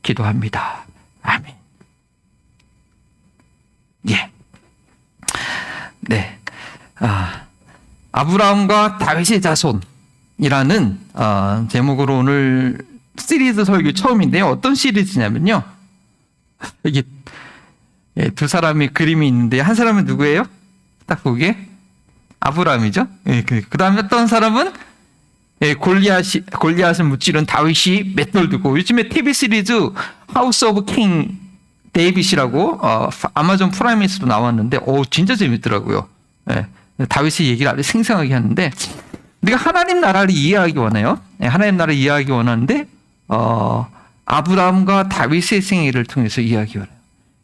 기도합니다. 아멘. 예. 네. 아브라함과 다윗의 자손이라는 제목으로 오늘 시리즈 설교 처음인데요. 어떤 시리즈냐면요. 이게 두 사람의 그림이 있는데 한 사람은 누구예요? 딱 보기에 아브라함이죠. 그 다음에 어떤 사람은 골리앗을 무찌른 다윗이 맷돌두고, 요즘에 TV 시리즈 하우스 오브 킹 데이빗이라고 아마존 프라임에서도 나왔는데 진짜 재밌더라고요. 다윗의 얘기를 아주 생생하게 하는데, 우리가 하나님 나라를 이해하기 원해요. 하나님 나라를 이해하기 원하는데 아브라함과 다윗의 생애를 통해서 이해하기 원해요.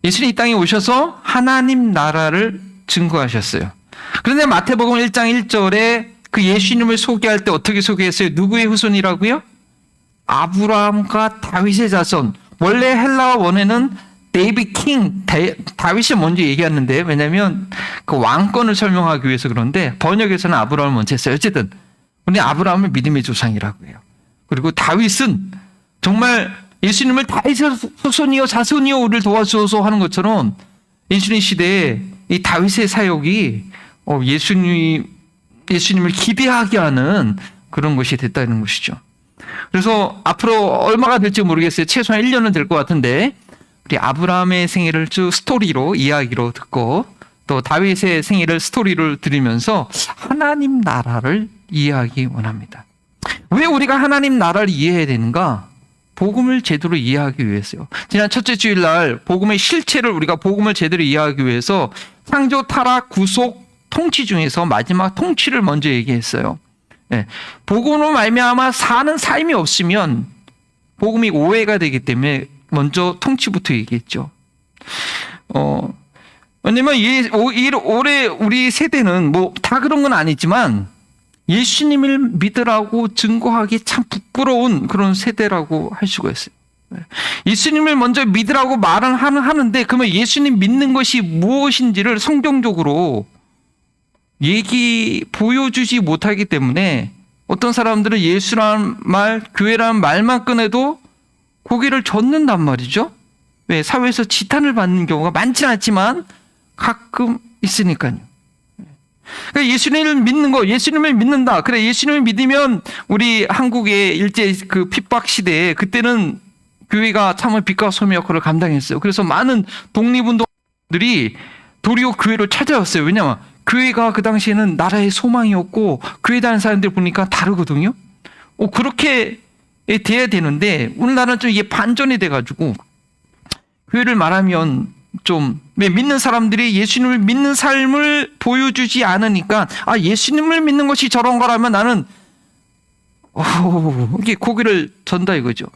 예수님 이 땅에 오셔서 하나님 나라를 증거하셨어요. 그런데 마태복음 1장 1절에 그 예수님을 소개할 때 어떻게 소개했어요? 누구의 후손이라고요? 아브라함과 다윗의 자손. 원래 헬라어 원에는 데이빗 킹, 다윗이 먼저 얘기했는데, 왜냐하면 그 왕권을 설명하기 위해서 그런데 번역에서는 아브라함을 먼저 했어요. 어쨌든 우리 아브라함은 믿음의 조상이라고 해요. 그리고 다윗은 정말 예수님을 다윗의 후손이요 자손이요 우리를 도와주소서 하는 것처럼 예수님 시대에 이 다윗의 사역이 예수님을 기대하게 하는 그런 것이 됐다는 것이죠. 그래서 앞으로 얼마가 될지 모르겠어요. 최소한 1년은 될 것 같은데, 우리 아브라함의 생애를 쭉 스토리로 이야기로 듣고 또 다윗의 생애를 스토리로 들으면서 하나님 나라를 이해하기 원합니다. 왜 우리가 하나님 나라를 이해해야 되는가? 복음을 제대로 이해하기 위해서요. 지난 첫째 주일날 복음의 실체를 우리가 복음을 제대로 이해하기 위해서 창조, 타락, 구속, 통치 중에서 마지막 통치를 먼저 얘기했어요. 복음으로 말미암아 사는 삶이 없으면 복음이 오해가 되기 때문에 먼저 통치부터 얘기했죠. 왜냐면 올해 우리 세대는 다 그런 건 아니지만 예수님을 믿으라고 증거하기 참 부끄러운 그런 세대라고 할 수가 있어요. 예수님을 먼저 믿으라고 말은 하는데, 그러면 예수님 믿는 것이 무엇인지를 성경적으로 보여주지 못하기 때문에 어떤 사람들은 예수라는 말, 교회라는 말만 꺼내도 고개를 젓는단 말이죠. 왜? 사회에서 지탄을 받는 경우가 많지는 않지만 가끔 있으니까요. 그러니까 예수님을 믿는 거, 예수님을 믿는다. 그래, 예수님을 믿으면 우리 한국의 일제 그 핍박 시대에 그때는 교회가 참 빛과 소금의 역할을 감당했어요. 그래서 많은 독립운동들이 도리어 교회를 찾아왔어요. 왜냐하면 교회가 그 당시에는 나라의 소망이었고, 교회 다니는 사람들 보니까 다르거든요. 그렇게 돼야 되는데 오늘날은 좀 이게 반전이 돼가지고 교회를 말하면 좀 믿는 사람들이 예수님을 믿는 삶을 보여주지 않으니까 예수님을 믿는 것이 저런 거라면 나는 이게 고개를 전다 이거죠.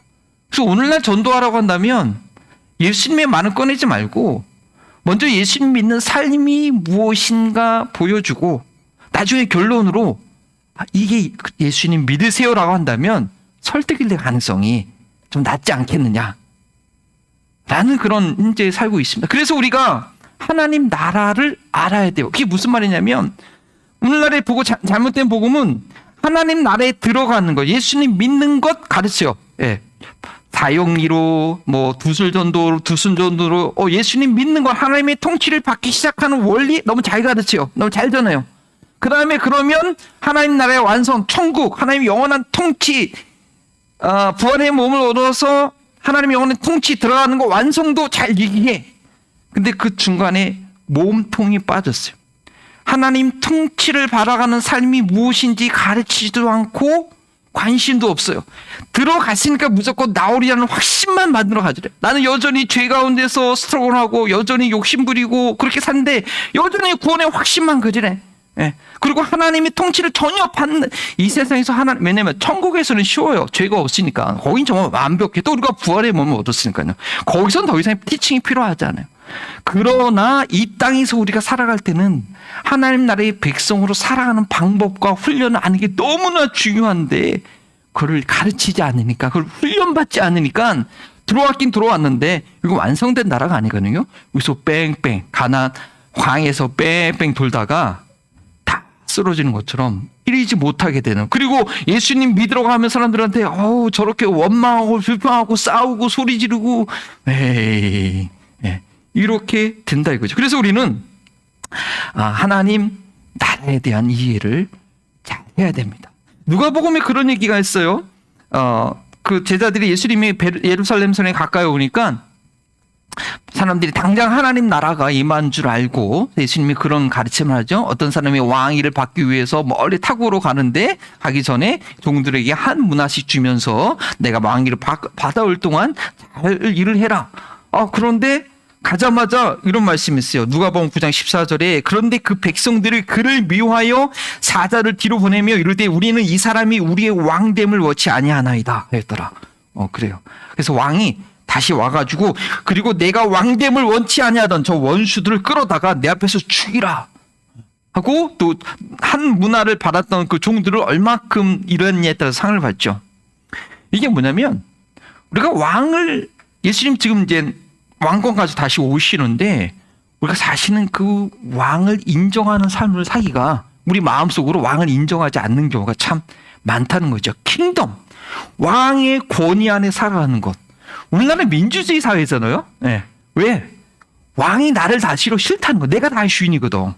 그래서 오늘날 전도하라고 한다면 예수님의 말은 꺼내지 말고 먼저 예수님 믿는 삶이 무엇인가 보여주고 나중에 결론으로 이게 예수님 믿으세요라고 한다면 설득일 가능성이 좀 낮지 않겠느냐 라는 그런 현재에 살고 있습니다. 그래서 우리가 하나님 나라를 알아야 돼요. 그게 무슨 말이냐면 오늘날의 잘못된 복음은 하나님 나라에 들어가는 것, 예수님 믿는 것 가르쳐요. 사형리로 두순전도로 예수님 믿는 것, 하나님의 통치를 받기 시작하는 원리 너무 잘 가르쳐요. 너무 잘 전해요. 그 다음에 그러면 하나님 나라의 완성, 천국, 하나님의 영원한 통치, 부활의 몸을 얻어서 하나님의 영원한 통치 들어가는 거 완성도 잘 얘기해. 근데 그 중간에 몸통이 빠졌어요. 하나님 통치를 바라가는 삶이 무엇인지 가르치지도 않고 관심도 없어요. 들어갔으니까 무조건 나오리라는 확신만 만들어 가지래. 나는 여전히 죄 가운데서 스트러글하고 여전히 욕심부리고 그렇게 사는데 여전히 구원의 확신만 가지래. 그리고 하나님의 통치를 전혀 받는 이 세상에서 왜냐면 천국에서는 쉬워요. 죄가 없으니까. 거긴 정말 완벽해. 또 우리가 부활의 몸을 얻었으니까요. 거기선 더 이상 티칭이 필요하지 않아요. 그러나 이 땅에서 우리가 살아갈 때는 하나님 나라의 백성으로 살아가는 방법과 훈련을 아는 게 너무나 중요한데 그걸 가르치지 않으니까, 그걸 훈련받지 않으니까 들어왔긴 들어왔는데 이거 완성된 나라가 아니거든요. 여기서 뺑뺑 가나안 광에서 뺑뺑 돌다가 쓰러지는 것처럼 이르지 못하게 되는, 그리고 예수님 믿으러 가면 사람들한테 저렇게 원망하고 불평하고 싸우고 소리 지르고 에이, 이렇게 된다 이거죠. 그래서 우리는 하나님 나라에 대한 이해를 잘 해야 됩니다. 누가복음에 그런 얘기가 있어요. 그 제자들이 예수님이 예루살렘 성에 가까이 오니까 사람들이 당장 하나님 나라가 임한 줄 알고 예수님이 그런 가르침을 하죠. 어떤 사람이 왕위를 받기 위해서 멀리 타고로 가는데 가기 전에 종들에게 한 문화씩 주면서 내가 왕위를 받아올 동안 잘 일을 해라. 그런데 가자마자 이런 말씀이 있어요. 누가복음 9장 14절에 그런데 그 백성들이 그를 미워하여 사자를 뒤로 보내며 이르되 우리는 이 사람이 우리의 왕됨을 원치 아니하나이다 했더라. 그래요. 그래서 왕이 다시 와가지고 그리고 내가 왕됨을 원치 아니하던 저 원수들을 끌어다가 내 앞에서 죽이라 하고 또 한 문화를 받았던 그 종들을 얼마큼 이랬냐에 따라서 상을 받죠. 이게 뭐냐면 우리가 왕을 예수님 지금 이제 왕권 가지고 다시 오시는데 우리가 사실은 그 왕을 인정하는 삶을 사기가 우리 마음속으로 왕을 인정하지 않는 경우가 참 많다는 거죠. 킹덤, 왕의 권위 안에 살아가는 것. 우리나라는 민주주의 사회잖아요. 왜? 왕이 나를 다스리기 싫다는 거. 내가 다 주인이거든.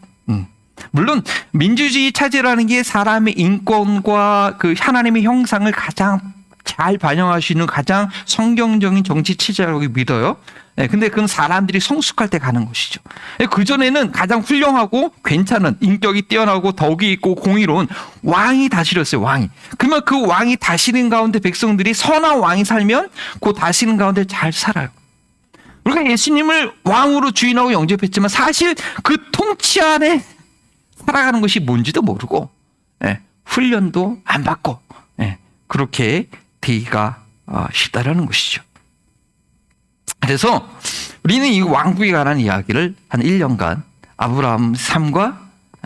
물론 민주주의 체제라는 게 사람의 인권과 그 하나님의 형상을 가장 잘 반영할 수 있는 가장 성경적인 정치 체제라고 믿어요. 근데 그건 사람들이 성숙할 때 가는 것이죠. 그전에는 가장 훌륭하고 괜찮은 인격이 뛰어나고 덕이 있고 공의로운 왕이 다스렸어요. 왕이. 그러면 그 왕이 다스리는 가운데 백성들이 선한 왕이 살면 그 다스리는 가운데 잘 살아요. 우리가 예수님을 왕으로 주인하고 영접했지만 사실 그 통치 안에 살아가는 것이 뭔지도 모르고 훈련도 안 받고 그렇게 되기가 쉽다라는 것이죠. 그래서 우리는 이 왕국에 관한 이야기를 한 1년간 아브라함 삶과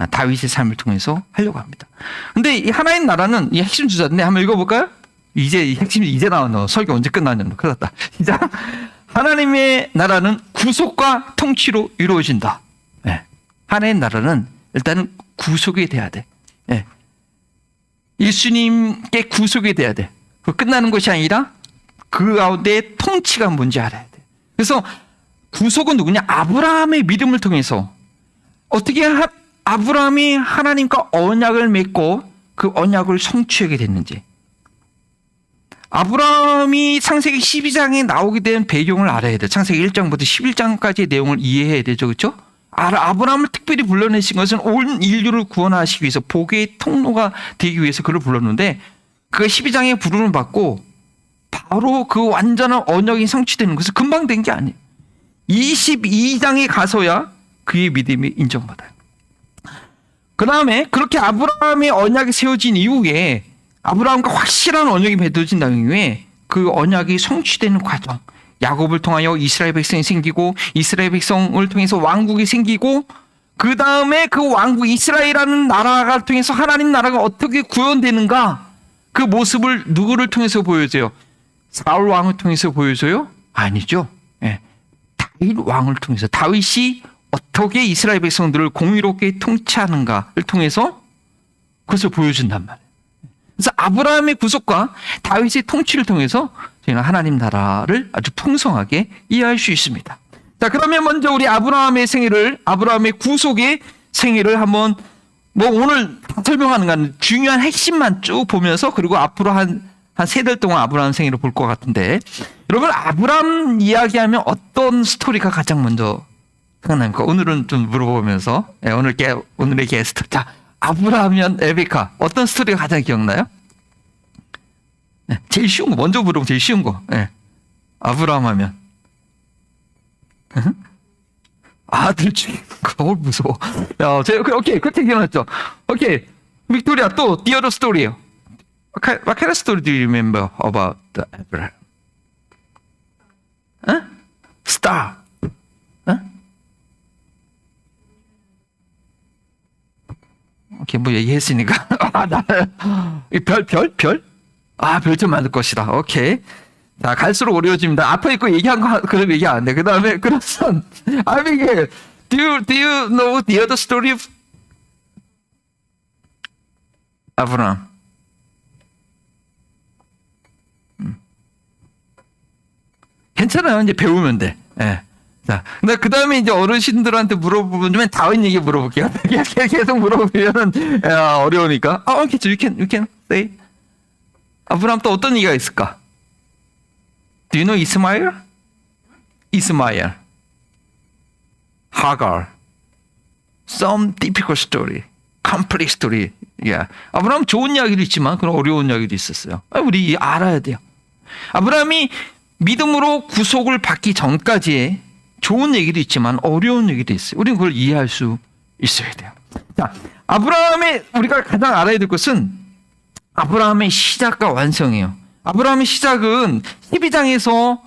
다윗의 삶을 통해서 하려고 합니다. 근데 이 하나님 나라는 이 핵심 주자인데 한번 읽어볼까요? 이제 핵심이 이제 나왔노. 설교 언제 끝나냐노. 큰일 났다. 시작. 하나님의 나라는 구속과 통치로 이루어진다. 하나님 나라는 일단은 구속이 돼야 돼. 예수님께 구속이 돼야 돼. 끝나는 것이 아니라 그 가운데 통치가 뭔지 알아야 돼. 그래서 구속은 누구냐? 아브라함의 믿음을 통해서 어떻게 아브라함이 하나님과 언약을 맺고 그 언약을 성취하게 됐는지. 아브라함이 창세기 12장에 나오게 된 배경을 알아야 돼. 창세기 1장부터 11장까지의 내용을 이해해야 되죠. 그렇죠? 아브라함을 특별히 불러내신 것은 온 인류를 구원하시기 위해서 복의 통로가 되기 위해서 그를 불렀는데 그 12장에 부름을 받고 바로 그 완전한 언약이 성취되는 것은 금방 된 게 아니에요. 22장에 가서야 그의 믿음이 인정받아요. 그 다음에 그렇게 아브라함의 언약이 세워진 이후에 아브라함과 확실한 언약이 맺어진 다음에 그 언약이 성취되는 과정, 야곱을 통하여 이스라엘 백성이 생기고 이스라엘 백성을 통해서 왕국이 생기고 그 다음에 그 왕국 이스라엘이라는 나라가 통해서 하나님 나라가 어떻게 구현되는가 그 모습을 누구를 통해서 보여줘요? 사울 왕을 통해서 보여줘요? 아니죠. 다윗 왕을 통해서 다윗이 어떻게 이스라엘 백성들을 공의롭게 통치하는가를 통해서 그것을 보여준단 말이에요. 그래서 아브라함의 구속과 다윗의 통치를 통해서 저희는 하나님 나라를 아주 풍성하게 이해할 수 있습니다. 자, 그러면 먼저 우리 아브라함의 구속의 생애를 한번 오늘 설명하는 건 중요한 핵심만 쭉 보면서 그리고 앞으로 한 세 달 동안 아브라함 생애를 볼 것 같은데 여러분 아브라함 이야기하면 어떤 스토리가 가장 먼저 생각납니까? 오늘은 좀 물어보면서 오늘의 게스트 자 아브라함이면 레베카 어떤 스토리가 가장 기억나요? 제일 쉬운 거 먼저 물어보면 제일 쉬운 거 아브라함 하면 아들 죽이는 거 무서워. 오케이 그렇게 기억났죠. 오케이 빅토리아 또 the other story예요. What kind of story do you remember about the Abraham? Star. 오케이 얘기했으니까 별? 별 좀 만들 것이다. 오케이. 자 갈수록 어려워집니다. 앞에 있고 얘기한 거 그럼 얘기 안 돼. 그 다음에 그렇선 아비게일. Do you know the other story of 아브라함. 괜찮아요. 이제 배우면 돼. 예. 자, 근데 그 다음에 이제 어르신들한테 물어보면 다윈 얘기 물어볼게요. 계속 물어보면 어려우니까. 괜찮죠. You can say. 아브라함 또 어떤 얘기가 있을까? Do you know 이스마엘? 이스마엘. 하갈. Some difficult story. Complex story. Yeah. 아브라함 좋은 이야기도 있지만 그런 어려운 이야기도 있었어요. 우리 알아야 돼요. 아브라함이 믿음으로 구속을 받기 전까지의 좋은 얘기도 있지만 어려운 얘기도 있어요. 우리는 그걸 이해할 수 있어야 돼요. 자, 아브라함의 우리가 가장 알아야 될 것은 아브라함의 시작과 완성이에요. 아브라함의 시작은 12장에서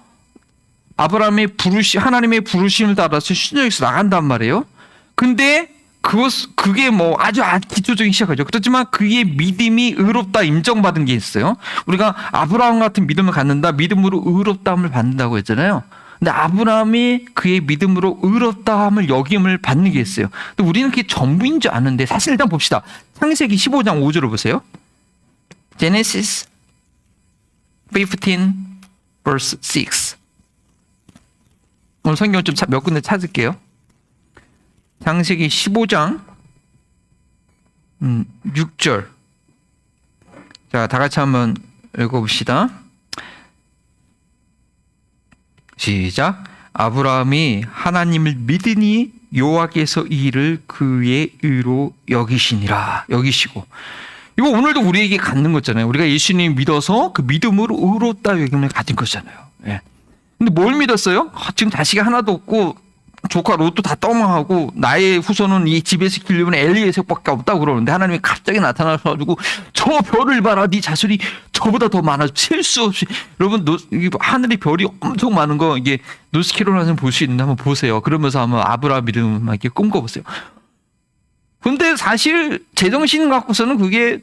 아브라함의 하나님의 부르심을 따라서 신정에서 나간단 말이에요. 근데 그게 뭐 아주 기초적인 시작이죠. 그렇지만 그의 믿음이 의롭다 인정받은 게 있어요. 우리가 아브라함 같은 믿음을 갖는다, 믿음으로 의롭다함을 받는다고 했잖아요. 근데 아브라함이 그의 믿음으로 의롭다함을 여김을 받는 게 있어요. 근데 우리는 그게 전부인 줄 아는데 사실 일단 봅시다. 창세기 15장 5절을 보세요. Genesis 15 verse 6. 오늘 성경 좀 몇 군데 찾을게요. 창세기 15장 6절. 자, 다 같이 한번 읽어봅시다. 시작. 아브라함이 하나님을 믿으니 여호와께서 이 일을 그의 의로 여기시고. 이거 오늘도 우리에게 갖는 거잖아요. 우리가 예수님 믿어서 그 믿음으로 의롭다 여김을 가진 거잖아요. 예. 근데 뭘 믿었어요? 지금 자식이 하나도 없고 조카 롯도 다 떠망하고 나의 후손은 이 집에서 길려면 엘리에sek밖에 없다고 그러는데 하나님이 갑자기 나타나셔가지고 저 별을 봐라, 네 자손이 저보다 더 많아, 셀 수 없이. 여러분 하늘의 별이 엄청 많은 거 이게 노스캐롤라이나에서 볼 수 있는데 한번 보세요. 그러면서 한번 아브라함 믿음 이렇게 꿈꿔보세요. 근데 사실 제정신 갖고서는 그게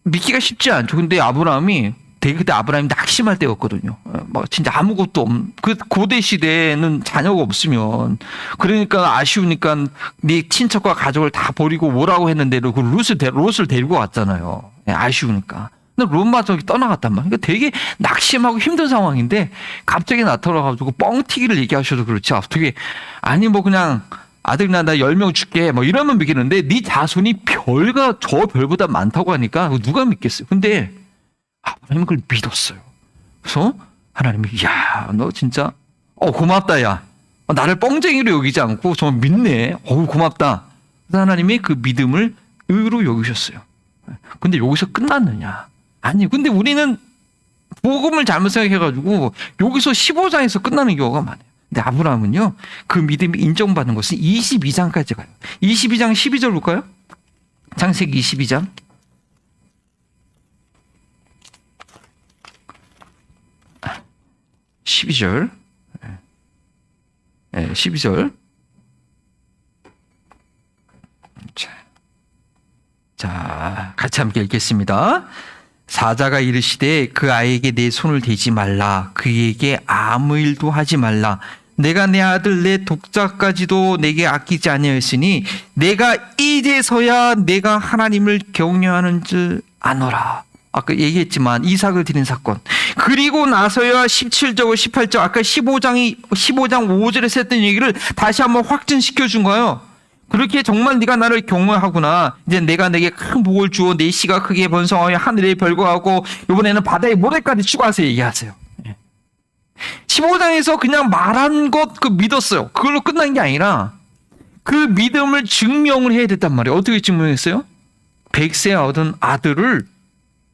믿기가 쉽지 않죠. 근데 아브라함이 그때 아브라함이 낙심할 때였거든요. 막 진짜 아무것도 그 고대 시대에는 자녀가 없으면 그러니까 아쉬우니까 네 친척과 가족을 다 버리고 오라고 했는데 그 롯을 데리고 왔잖아요. 아쉬우니까. 근데 롯마저 떠나갔단 말이에요. 그러니까 되게 낙심하고 힘든 상황인데 갑자기 나타나가지고 뻥튀기를 얘기하셔도 그렇지. 어떻게 아니 뭐 그냥 아들 나 10명 줄게 뭐 이러면 믿겠는데 네 자손이 저 별보다 많다고 하니까 누가 믿겠어요. 근데 아브라함이 그걸 믿었어요. 그래서 하나님이 야, 너 진짜 고맙다 야. 나를 뻥쟁이로 여기지 않고 정말 믿네. 고맙다. 그래서 하나님이 그 믿음을 의로 여기셨어요. 근데 여기서 끝났느냐? 아니, 근데 우리는 복음을 잘못 생각해가지고 여기서 15장에서 끝나는 경우가 많아요. 근데 아브라함은요, 그 믿음이 인정받는 것은 22장까지 가요. 22장 12절 볼까요? 창세기 22장. 12절. 12절. 자, 같이 함께 읽겠습니다. 사자가 이르시되 그 아이에게 내 손을 대지 말라. 그에게 아무 일도 하지 말라. 내가 내 아들 내 독자까지도 내게 아끼지 아니하였으니 내가 이제서야 내가 하나님을 경외하는 줄 아노라. 아까 얘기했지만 이삭을 드린 사건. 그리고 나서야 17절, 18절 아까 15장 5절에서 했던 얘기를 다시 한번 확증시켜 준 거예요. 그렇게 정말 네가 나를 경외하구나. 이제 내가 내게 큰 복을 주어 내 씨가 크게 번성하여 하늘의 별과 하고 이번에는 바다의 모래까지 추가해서 얘기하세요. 15장에서 그냥 말한 것 그 믿었어요. 그걸로 끝난 게 아니라 그 믿음을 증명을 해야 됐단 말이에요. 어떻게 증명했어요? 100세 얻은 아들을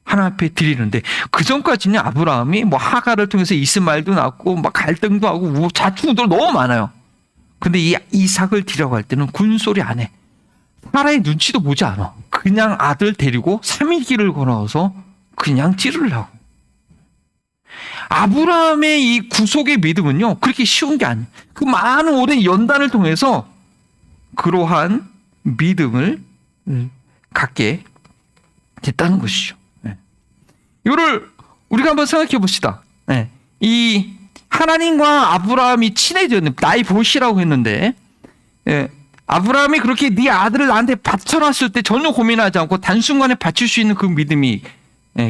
하나님 앞에 드리는데 그 전까지는 아브라함이 뭐 하갈을 통해서 이스마엘도 낳고 막 갈등도 하고 자충우돌 너무 많아요. 근데 이 이삭을 데려갈 때는 군소리 안 해. 사라의 눈치도 보지 않아. 그냥 아들 데리고 3일 길을 걸어서 그냥 찌르려고. 아브라함의 이 구속의 믿음은요, 그렇게 쉬운 게 아니에요. 그 많은 오랜 연단을 통해서 그러한 믿음을 갖게 됐다는 것이죠. 이거를 우리가 한번 생각해 봅시다. 이 하나님과 아브라함이 친해졌는데 나이 보시라고 했는데 아브라함이 그렇게 네 아들을 나한테 바쳐놨을 때 전혀 고민하지 않고 단순간에 바칠 수 있는 그 믿음이,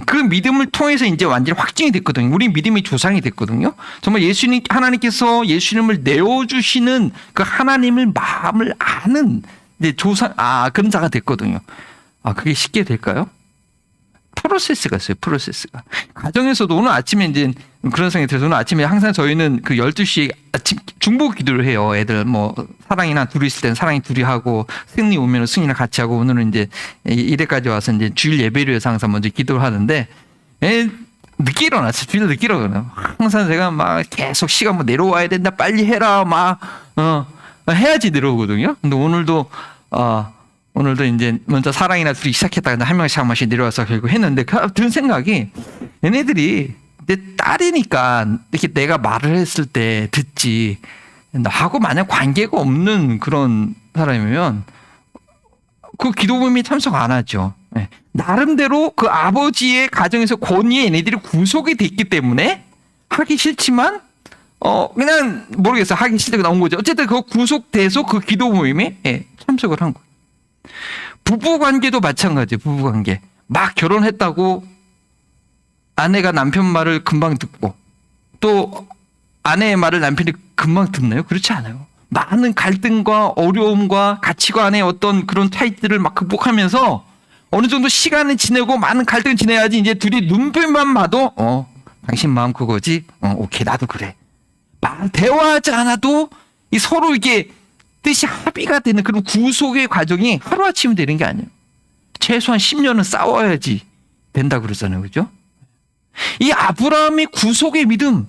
그 믿음을 통해서 이제 완전히 확증이 됐거든요. 우리 믿음의 조상이 됐거든요. 정말 하나님께서 예수님을 내어주시는 그 하나님을 마음을 아는 이제 그런 자가 됐거든요. 그게 쉽게 될까요? 프로세스가 있어요. 프로세스가. 가정에서도 오늘 아침에 이제 그런 생각이 들어서 오늘 아침에 항상 저희는 그 12시에 아침 중보 기도를 해요. 애들 사랑이나 둘이 있을 때는 사랑이 둘이 하고 승리 오면 승리랑 같이 하고 오늘은 이제 이래까지 와서 이제 주일 예배를 위해서 항상 먼저 기도를 하는데 늦게 일어났어요. 주일 늦게 일어나요. 항상 제가 막 계속 시간 내려와야 된다. 빨리 해라. 해야지 내려오거든요. 근데 오늘도 이제 먼저 사랑이나 둘이 시작했다가 한 명씩 내려와서 결국 했는데 든 생각이 얘네들이 내 딸이니까 이렇게 내가 말을 했을 때 듣지 나하고 만약 관계가 없는 그런 사람이면 그 기도 모임에 참석 안 하죠. 나름대로 그 아버지의 가정에서 권위에 얘네들이 구속이 됐기 때문에 하기 싫지만 그냥 모르겠어요. 하기 싫다고 나온 거죠. 어쨌든 그 구속돼서 그 기도 모임에 참석을 한 거예요. 부부관계도 마찬가지예요. 부부관계. 막 결혼했다고 아내가 남편 말을 금방 듣고 또 아내의 말을 남편이 금방 듣나요? 그렇지 않아요. 많은 갈등과 어려움과 가치관의 어떤 그런 차이들을 막 극복하면서 어느 정도 시간을 지내고 많은 갈등을 지내야지 이제 둘이 눈빛만 봐도 당신 마음 그거지? 오케이 나도 그래. 대화하지 않아도 이 서로 이게 뜻이 합의가 되는 그런 구속의 과정이 하루아침에 되는 게 아니에요. 최소한 10년은 싸워야지 된다 그러잖아요. 그죠? 이 아브라함의 구속의 믿음,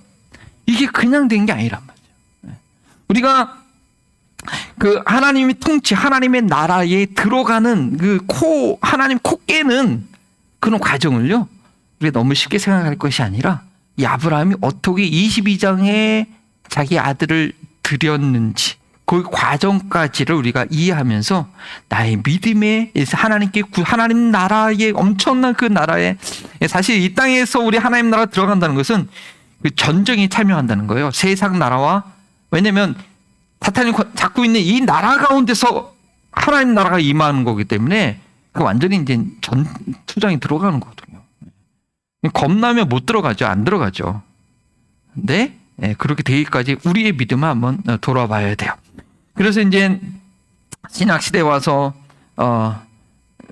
이게 그냥 된 게 아니란 말이에요. 우리가 그 하나님의 통치, 하나님의 나라에 들어가는 하나님 코 깨는 그런 과정을요, 우리가 너무 쉽게 생각할 것이 아니라 이 아브라함이 어떻게 22장에 자기 아들을 드렸는지 그 과정까지를 우리가 이해하면서 나의 믿음에 하나님 나라의 엄청난 그 나라에 사실 이 땅에서 우리 하나님 나라 들어간다는 것은 그 전쟁에 참여한다는 거예요. 세상 나라와 왜냐하면 사탄이 잡고 있는 이 나라 가운데서 하나님 나라가 임하는 거기 때문에 그 완전히 이제 전투장에 들어가는 거거든요. 겁나면 못 들어가죠. 안 들어가죠. 근데 그렇게 되기까지 우리의 믿음을 한번 돌아봐야 돼요. 그래서 이제 신약 시대에 와서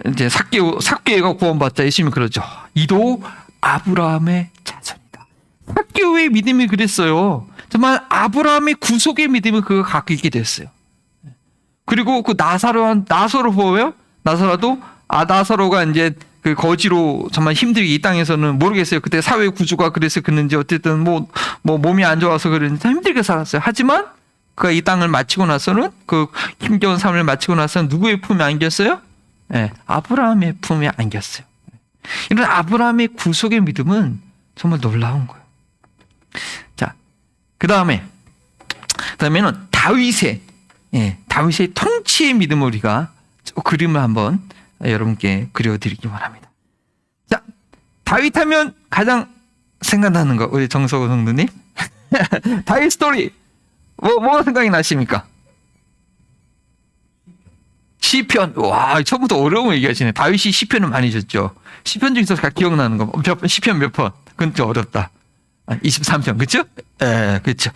이제 삭개오가 구원받자 예수님이 그러죠. 이도 아브라함의 자손이다. 삭개오의 믿음이 그랬어요. 정말 아브라함의 구속의 믿음을 그가 갖고 있게 됐어요. 그리고 그 나사로 보여요? 나사로가 이제 그 거지로 정말 힘들게 이 땅에서는 모르겠어요. 그때 사회 구조가 그래서 그런지 어쨌든 뭐 몸이 안 좋아서 그런지 힘들게 살았어요. 하지만 그가 이 땅을 마치고 나서는 그 힘겨운 삶을 마치고 나서는 누구의 품에 안겼어요? 아브라함의 품에 안겼어요. 이런 아브라함의 구속의 믿음은 정말 놀라운 거예요. 자, 그다음에는 다윗의 통치의 믿음을 우리가 그림을 한번 여러분께 그려드리기 바랍니다. 자, 다윗 하면 가장 생각나는 거 우리 정석호 성도님 다윗 스토리 뭐가 생각이 나십니까? 시편. 와, 처음부터 어려운 거 얘기하시네. 다윗이 시편을 많이 줬죠. 시편 중에서 기억나는 거 시편 몇 번? 그건 좀 어렵다. 23편, 그렇죠? 그렇죠.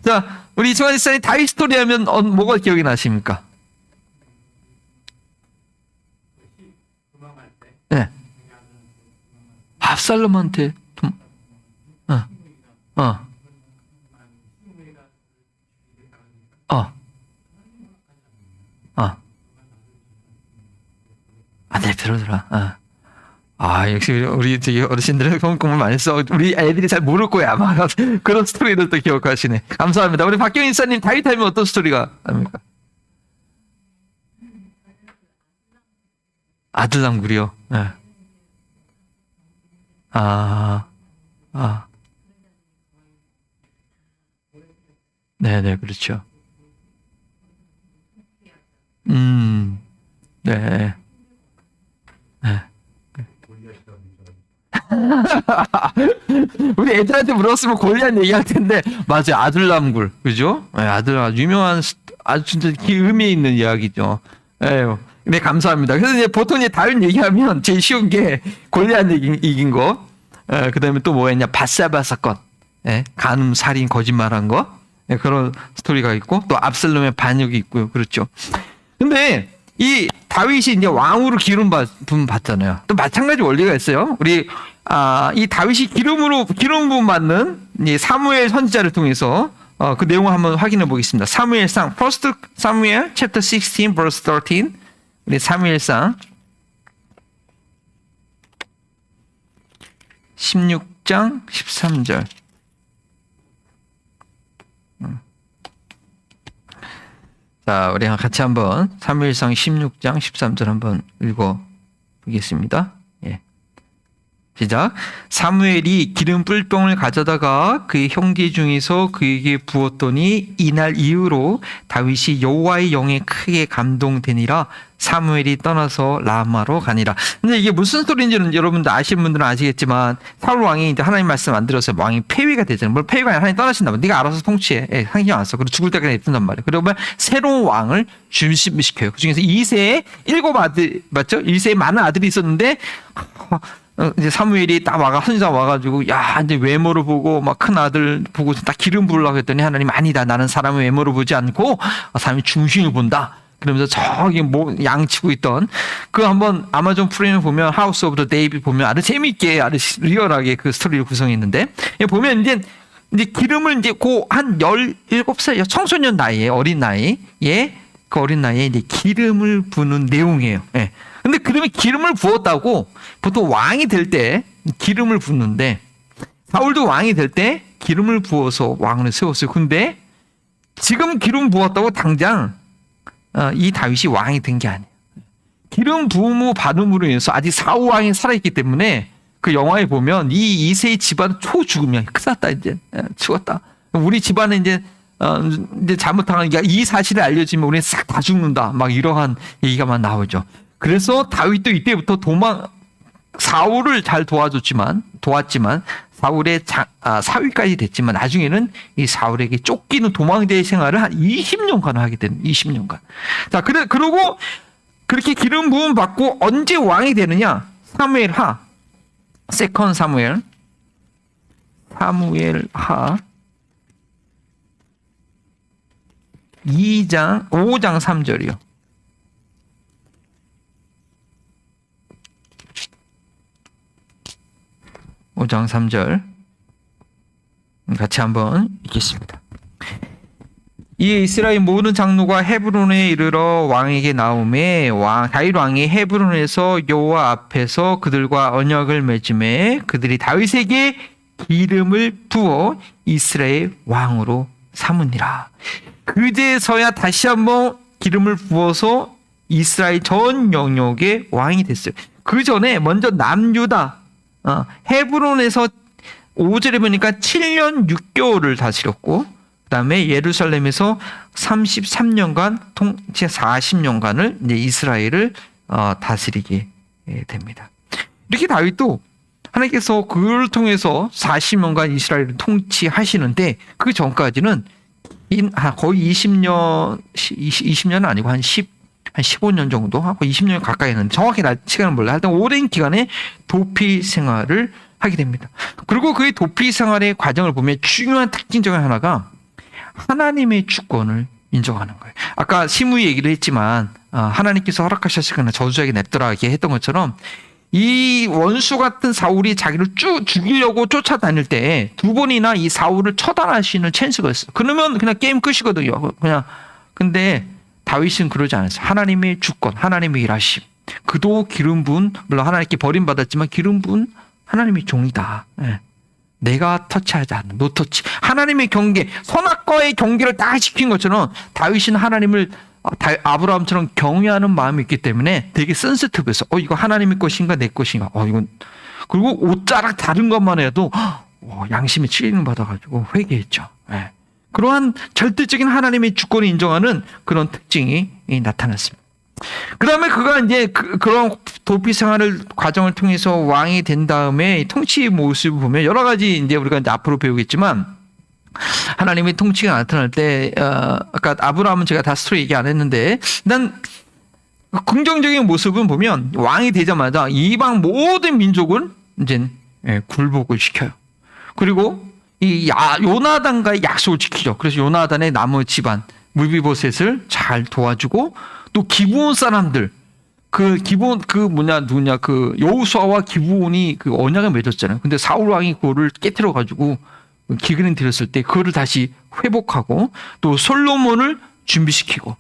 자, 우리 이승환 집사님 다윗 스토리 하면 뭐가 기억이 나십니까? 네. 압살롬한테 네, 들어들어. 역시 우리 어르신들은 공부 많이 써. 우리 애들이 잘 모를 거야. 아마 그런 스토리들도 기억하시네. 감사합니다. 우리 박경인 인사님 다윗 하면 어떤 스토리가 납니까? 아들랑구리요. 네. 네네, 그렇죠. 네. 네. 우리 애들한테 물었으면 골리앗 얘기할 텐데 맞아요. 아둘람굴, 그죠? 네, 유명한 아주 진짜 의미 있는 이야기죠. 에휴. 네, 감사합니다. 그래서 이제 보통 이제 다윗 얘기하면 제일 쉬운 게 골리앗 이긴 거, 그 다음에 또 뭐였냐, 밧세바 사건, 간음, 살인, 거짓말한 거, 그런 스토리가 있고, 또 압살롬의 반역이 있고요. 그렇죠. 근데 이 다윗이 이제 왕으로 기름 받잖아요. 또 마찬가지 원리가 있어요. 우리 이 다윗이 기름 부음 받는 이 사무엘 선지자를 통해서 그 내용을 한번 확인해 보겠습니다. 사무엘상 1 사무엘 chapter 16 verse 13. 우리 사무엘상 16장 13절. 자, 우리 같이 한번 사무엘상 16장 13절 한번 읽어 보겠습니다. 시작. 사무엘이 기름 뿔병을 가져다가 그의 형제 중에서 그에게 부었더니 이날 이후로 다윗이 여호와의 영에 크게 감동되니라. 사무엘이 떠나서 라마로 가니라. 근데 이게 무슨 소리인지는 여러분들 아시는 분들은 아시겠지만 사울 왕이 이제 하나님 말씀 안 들어서 왕이 폐위가 되잖아요. 뭘 폐위가 아니라 하나님 떠나신다면 네가 알아서 통치해. 상경 안 써. 그리고 죽을 때까지 냅둔단 말이에요. 그러면 새로운 왕을 준비시켜요. 그 중에서 이세의 7 아들 맞죠? 이세의 많은 아들이 있었는데 이제 사무엘이 딱 선지자 와가지고 야 이제 외모를 보고 막 큰 아들 보고 딱 기름 부으려고 했더니 하나님 아니다. 나는 사람의 외모를 보지 않고 사람의 중심을 본다. 그러면서 저기 뭐 양치고 있던 그 한번 아마존 프레임을 보면 하우스 오브 더 데이빗 보면 아주 재미있게 아주 리얼하게 그 스토리를 구성했는데 보면 이제 기름을 이제 한 17살 청소년 나이에 어린 나이에 그 어린 나이에 이제 기름을 부는 내용이에요. 근데 그러면 기름을 부었다고 보통 왕이 될 때 기름을 붓는데 사울도 왕이 될 때 기름을 부어서 왕을 세웠어요. 근데 지금 기름 부었다고 당장 이 다윗이 왕이 된 게 아니에요. 기름 부음을 받음으로 인해서 아직 사울 왕이 살아있기 때문에 그 영화에 보면 이 이세의 집안은 초죽음이야. 끝났다 이제 죽었다. 우리 집안은 이제 잘못한 이 사실을 알려지면 우리는 싹 다 죽는다. 막 이러한 얘기가 막 나오죠. 그래서 다윗도 이때부터 사울을 잘 도왔지만 사울의 사위까지 됐지만 나중에는 이 사울에게 쫓기는 도망자의 생활을 한 20년간 하게 되는 20년간. 자, 그러고 그렇게 기름 부음 받고 언제 왕이 되느냐? 사무엘하 세컨 사무엘하 5장 3절이요. 5장 3절 같이 한번 읽겠습니다. 이에 이스라엘 모든 장로가 헤브론에 이르러 왕에게 나오매 다윗 왕이 헤브론에서 여호와 앞에서 그들과 언약을 맺음에 그들이 다윗에게 기름을 부어 이스라엘 왕으로 삼으니라. 그제서야 다시 한번 기름을 부어서 이스라엘 전 영역의 왕이 됐어요. 그 전에 먼저 남유다 헤브론에서 5절에 보니까 7년 6개월을 다스렸고 그 다음에 예루살렘에서 33년간 통치 40년간을 이제 이스라엘을 다스리게 됩니다. 이렇게 다윗도 하나님께서 그걸 통해서 40년간 이스라엘을 통치하시는데 그 전까지는 거의 20년은 아니고 한 15년 정도 하고 20년 가까이 했는데 정확히 시간은 몰라요. 하여튼 오랜 기간에 도피 생활을 하게 됩니다. 그리고 그의 도피 생활의 과정을 보면 중요한 특징 중 하나가 하나님의 주권을 인정하는 거예요. 아까 시므이 얘기를 했지만 하나님께서 허락하셨으니까 저주자에게 냅두라 했던 것처럼 이 원수 같은 사울이 자기를 쭉 죽이려고 쫓아다닐 때 2번이나 이 사울을 처단할 수 있는 찬스가 있어요. 그러면 그냥 게임 끝이거든요. 근데 다윗은 그러지 않았어요. 하나님의 주권, 하나님의 일하심. 그도 기름 부은 물론 하나님께 버림받았지만 기름 부은 하나님의 종이다. 내가 터치하지 않는 노터치. 하나님의 경계, 선악과의 경계를 다 지킨 것처럼 다윗은 하나님을 아브라함처럼 경외하는 마음이 있기 때문에 되게 센시티브해서 이거 하나님의 것인가 내 것인가 이건 그리고 옷자락 다른 것만 해도 양심에 찔리는 받아가지고 회개했죠. 그러한 절대적인 하나님의 주권을 인정하는 그런 특징이 나타났습니다. 그 다음에 그가 이제 그런 도피 생활을 과정을 통해서 왕이 된 다음에 통치 모습을 보면 여러 가지 이제 우리가 이제 앞으로 배우겠지만 하나님의 통치가 나타날 때 아까 아브라함은 제가 다 스토리 얘기 안 했는데 일단 긍정적인 모습은 보면 왕이 되자마자 이방 모든 민족은 이제 굴복을 시켜요. 그리고 이 요나단과의 약속을 지키죠. 그래서 요나단의 나무 집안 물비보셋을 잘 도와주고 또 기브온 사람들 그 여호수아와 기브온이 그 언약을 맺었잖아요. 근데 사울 왕이 그거를 깨트려 가지고 기근을 들였을 때 그거를 다시 회복하고 또 솔로몬을 준비시키고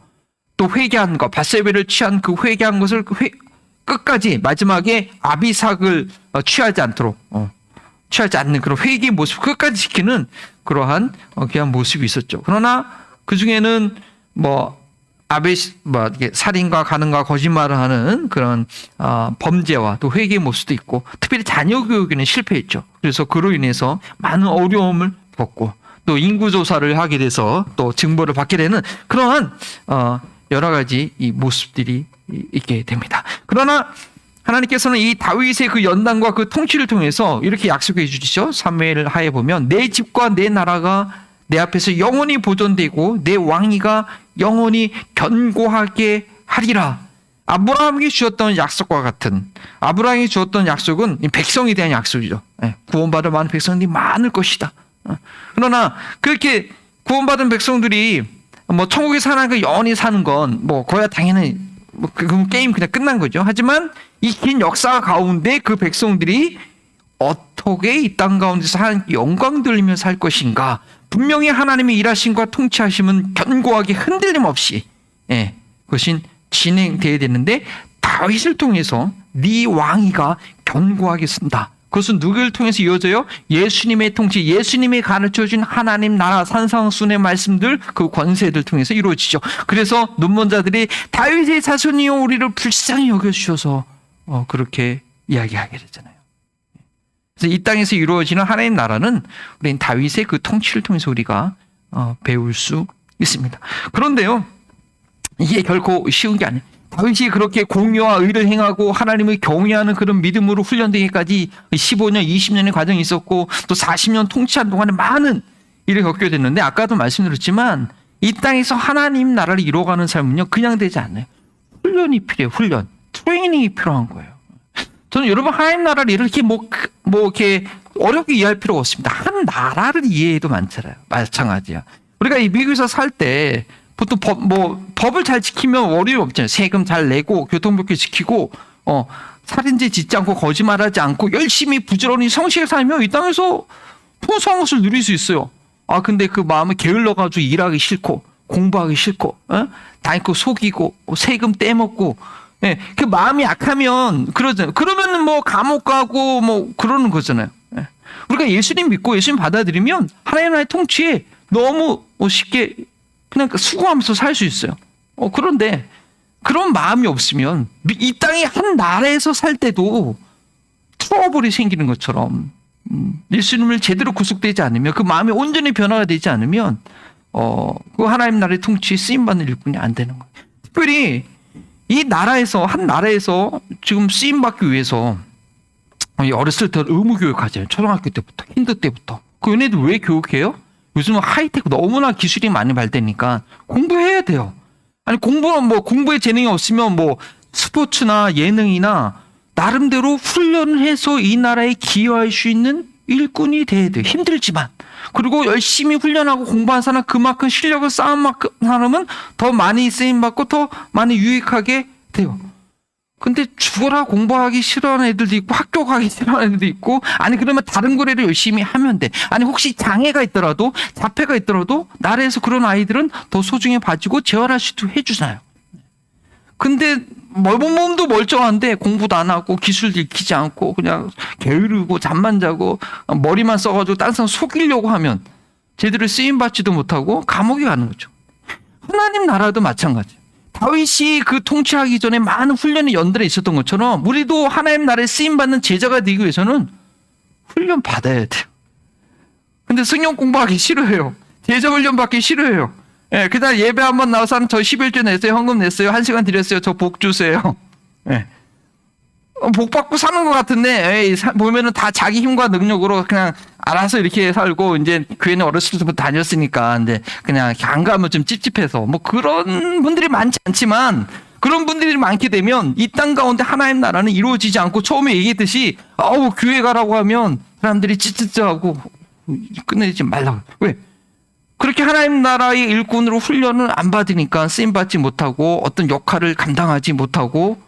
또 회개한 것 밧세바를 취한 그 회개한 것을 끝까지 마지막에 아비삭을 취하지 않도록 취하지 않는 그런 회개의 모습 끝까지 지키는 그러한 귀한 모습이 있었죠. 그러나 그 중에는 살인과 가늠과 거짓말을 하는 그런 범죄와 또 회개의 모습도 있고 특별히 자녀 교육에는 실패했죠. 그래서 그로 인해서 많은 어려움을 겪고 또 인구조사를 하게 돼서 또 징벌을 받게 되는 그러한 여러 가지 이 모습들이 있게 됩니다. 그러나 하나님께서는 이 다윗의 그 연단과 그 통치를 통해서 이렇게 약속해 주시죠. 사무엘 하에 보면 내 집과 내 나라가 내 앞에서 영원히 보존되고 내 왕위가 영원히 견고하게 하리라. 아브라함에게 주었던 약속과 같은 아브라함이 주었던 약속은 백성에 대한 약속이죠. 구원받을 많은 백성들이 많을 것이다. 그러나 그렇게 구원받은 백성들이 천국에서 하나님과 영원히 사는 건 거야 당연히 그 게임 그냥 끝난 거죠. 하지만 이 긴 역사 가운데 그 백성들이 어떻게 이 땅 가운데서 하나님께 영광 돌리며 살 것인가. 분명히 하나님의 일하심과 통치하심은 견고하게 흔들림 없이 그것이 진행되어야 되는데 다윗을 통해서 네 왕위가 견고하게 쓴다. 그것은 누구를 통해서 이어져요? 예수님의 통치, 예수님이 가르쳐준 하나님 나라 산상순의 말씀들 그 권세들 통해서 이루어지죠. 그래서 눈먼자들이 다윗의 자손이여 우리를 불쌍히 여겨주셔서 그렇게 이야기하게 되잖아요. 그래서 이 땅에서 이루어지는 하나님 나라는 우리는 다윗의 그 통치를 통해서 우리가 배울 수 있습니다. 그런데요, 이게 결코 쉬운 게 아니에요. 다윗이 그렇게 공의와 의를 행하고 하나님을 경외하는 그런 믿음으로 훈련되기까지 15년, 20년의 과정이 있었고 또 40년 통치한 동안에 많은 일을 겪게 됐는데 아까도 말씀드렸지만 이 땅에서 하나님 나라를 이루어가는 삶은요 그냥 되지 않아요. 훈련이 필요해요. 훈련. 트레이닝이 필요한 거예요. 저는 여러분 하나님 나라를 이렇게 이렇게 어렵게 이해할 필요가 없습니다. 한 나라를 이해해도 많잖아요. 마찬가지야. 우리가 이 미국에서 살 때 보통 법을 잘 지키면 어려움이 없잖아요. 세금 잘 내고 교통법규 지키고 살인죄 짓지 않고 거짓말하지 않고 열심히 부지런히 성실히 살면 이 땅에서 풍성한 것을 누릴 수 있어요. 근데 그 마음을 게을러가지고 일하기 싫고 공부하기 싫고 다니고 속이고 세금 떼먹고 그 마음이 약하면 그러잖아요. 그러면은 감옥 가고 그러는 거잖아요. 우리가 예수님 믿고 예수님 받아들이면 하나님의 통치에 너무 쉽게 그냥 수고하면서 살 수 있어요. 그런데 그런 마음이 없으면 이 땅의 한 나라에서 살 때도 트러블이 생기는 것처럼 예수님을 제대로 구속되지 않으면 그 마음이 온전히 변화가 되지 않으면 그 하나님 나라의 통치에 쓰임받는 일꾼이 안 되는 거예요. 특별히 이 나라에서 한 나라에서 지금 쓰임받기 위해서 어렸을 때 의무교육하잖아요. 초등학교 때부터 힌두 때부터. 그 얘네들 왜 교육해요? 요즘은 하이테크 너무나 기술이 많이 발달되니까 공부해야 돼요. 아니 공부에 재능이 없으면 스포츠나 예능이나 나름대로 훈련을 해서 이 나라에 기여할 수 있는 일꾼이 돼야 돼요. 힘들지만. 그리고 열심히 훈련하고 공부한 사람 그만큼 실력을 쌓은 사람은 더 많이 쓰임받고 더 많이 유익하게 돼요. 근데 죽어라 공부하기 싫어하는 애들도 있고 학교 가기 싫어하는 애들도 있고 그러면 다른 거래를 열심히 하면 돼. 혹시 장애가 있더라도 자폐가 있더라도 나라에서 그런 아이들은 더 소중히 봐주고 재활할 수도 해주잖아요. 근데 몸도 멀쩡한데 공부도 안 하고 기술도 익히지 않고 그냥 게으르고 잠만 자고 머리만 써가지고 다른 사람 속이려고 하면 제대로 쓰임받지도 못하고 감옥에 가는 거죠. 하나님 나라도 마찬가지예요. 다윗이 그 통치하기 전에 많은 훈련이 연달아 있었던 것처럼 우리도 하나님 나라에 쓰임받는 제자가 되기 위해서는 훈련 받아야 돼요. 근데 성경 공부하기 싫어해요. 제자 훈련 받기 싫어해요. 그다음 예배 한번 나와서 저 11조 냈어요. 헌금 냈어요. 1시간 드렸어요. 저 복 주세요. 복 받고 사는 것 같은데, 에이, 보면은 다 자기 힘과 능력으로 그냥 알아서 이렇게 살고, 이제 교회는 어렸을 때부터 다녔으니까, 근데 그냥 안 가면 좀 찝찝해서, 뭐 그런 분들이 많지 않지만, 그런 분들이 많게 되면 이 땅 가운데 하나님 나라는 이루어지지 않고, 처음에 얘기했듯이, 교회 가라고 하면 사람들이 찌찌찌하고 끝내지 말라고. 왜? 그렇게 하나님 나라의 일꾼으로 훈련을 안 받으니까 쓰임받지 못하고, 어떤 역할을 감당하지 못하고,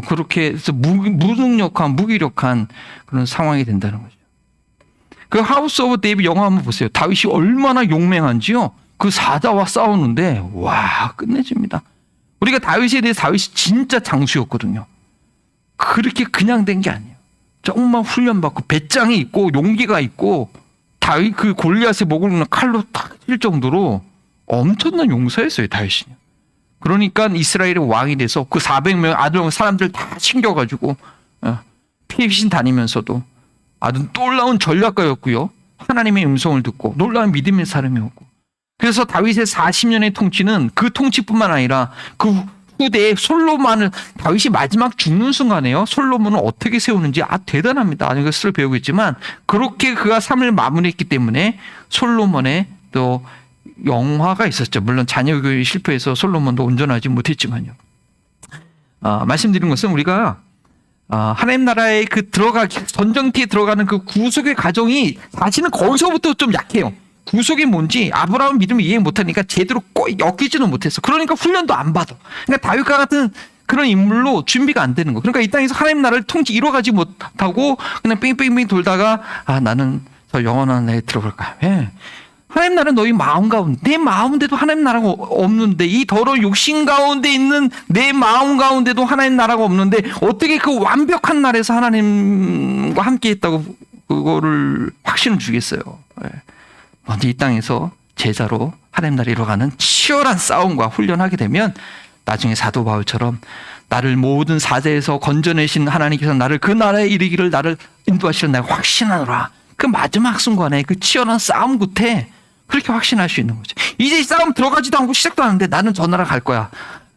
그렇게 해서 무능력한, 무기력한 그런 상황이 된다는 거죠. 그 하우스 오브 데이비드 영화 한번 보세요. 다윗이 얼마나 용맹한지요. 그 사자와 싸우는데, 와, 끝내줍니다. 우리가 다윗에 대해서 다윗이 진짜 장수였거든요. 그렇게 그냥 된 게 아니에요. 정말 훈련받고, 배짱이 있고, 용기가 있고, 다윗 그 골리앗의 목을 누는 칼로 탁 칠 정도로 엄청난 용사였어요, 다윗이. 그러니까 이스라엘의 왕이 돼서 그 400명 아들 사람들 다 챙겨가지고 피해신 다니면서도 아주 놀라운 전략가였고요. 하나님의 음성을 듣고 놀라운 믿음의 사람이었고. 그래서 다윗의 40년의 통치는 그 통치뿐만 아니라 그 후대에 솔로몬을, 다윗이 마지막 죽는 순간에요, 솔로몬을 어떻게 세우는지 대단합니다. 이것을 배우겠지만 그렇게 그가 삶을 마무리했기 때문에 솔로몬의 또 영화가 있었죠. 물론 자녀교육이 실패해서 솔로몬도 온전하지 못했지만요. 말씀드린 것은 우리가 하나님 나라의 그 전쟁터에 들어가는 그 구속의 과정이 사실은 거기서부터 좀 약해요. 구속이 뭔지 아브라함 믿음을 이해 못하니까 제대로 엮이지는 못했어. 그러니까 훈련도 안 받아. 그러니까 다윗과 같은 그런 인물로 준비가 안 되는 거. 그러니까 이 땅에서 하나님 나라를 이뤄가지 못하고 그냥 뺑뺑뺑 돌다가 나는 저 영원한 나라에 들어갈까. 예. 하나님 나라는 너희 마음 가운데, 내 마음인데도 하나님 나라가 없는데, 이 더러운 욕심 가운데 있는 내 마음 가운데도 하나님 나라가 없는데 어떻게 그 완벽한 나라에서 하나님과 함께 했다고 그거를 확신을 주겠어요. 먼저 이 땅에서 제자로 하나님 나라에 이뤄가는 치열한 싸움과 훈련하게 되면 나중에 사도 바울처럼 나를 모든 사자에서 건져내신 하나님께서 나를 그 나라에 이르기를 나를 인도하시는 날 확신하노라. 그 마지막 순간에 그 치열한 싸움 끝에 그렇게 확신할 수 있는 거죠. 이제 이 싸움 들어가지도 않고 시작도 하는데 나는 저 나라 갈 거야.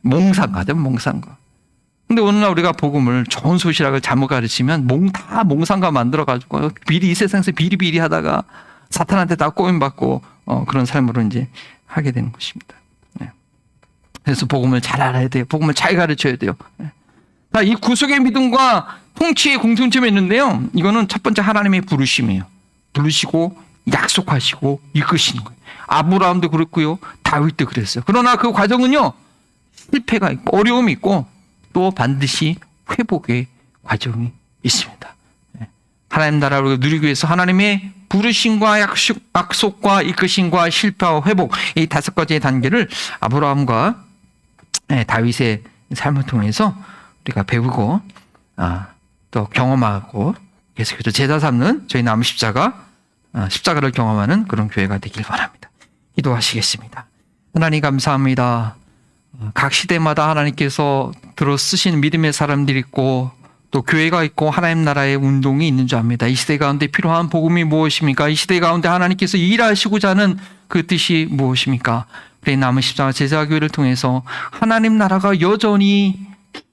몽상가죠, 몽상가. 근데 오늘날 우리가 복음을 좋은 소식이라고 잘못 가르치면 다 몽상가 만들어가지고 이 세상에서 비리비리 하다가 사탄한테 다 꼬임받고 그런 삶으로 이제 하게 되는 것입니다. 네. 그래서 복음을 잘 알아야 돼요. 복음을 잘 가르쳐야 돼요. 네. 이 구속의 믿음과 통치의 공통점이 있는데요. 이거는 첫 번째 하나님의 부르심이에요. 부르시고 약속하시고 이끄시는 거예요. 아브라함도 그랬고요. 다윗도 그랬어요. 그러나 그 과정은요, 실패가 있고 어려움이 있고 또 반드시 회복의 과정이 있습니다. 하나님 나라를 누리기 위해서 하나님의 부르심과 약속과 이끄심과 실패와 회복, 이 5가지의 단계를 아브라함과 다윗의 삶을 통해서 우리가 배우고 또 경험하고 계속해서 제자 삼는 저희 남은 십자가를 경험하는 그런 교회가 되길 바랍니다. 기도하시겠습니다. 하나님 감사합니다. 각 시대마다 하나님께서 들어 쓰신 믿음의 사람들이 있고 또 교회가 있고 하나님 나라의 운동이 있는 줄 압니다. 이 시대 가운데 필요한 복음이 무엇입니까? 이 시대 가운데 하나님께서 일하시고자 하는 그 뜻이 무엇입니까? 우리 남은 십자가 제자교회를 통해서 하나님 나라가 여전히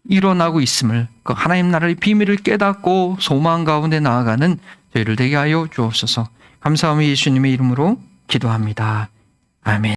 일어나고 있음을, 그 하나님 나라의 비밀을 깨닫고 소망 가운데 나아가는 저희를 되게 하여 주옵소서. 감사하며 예수님의 이름으로 기도합니다. 아멘.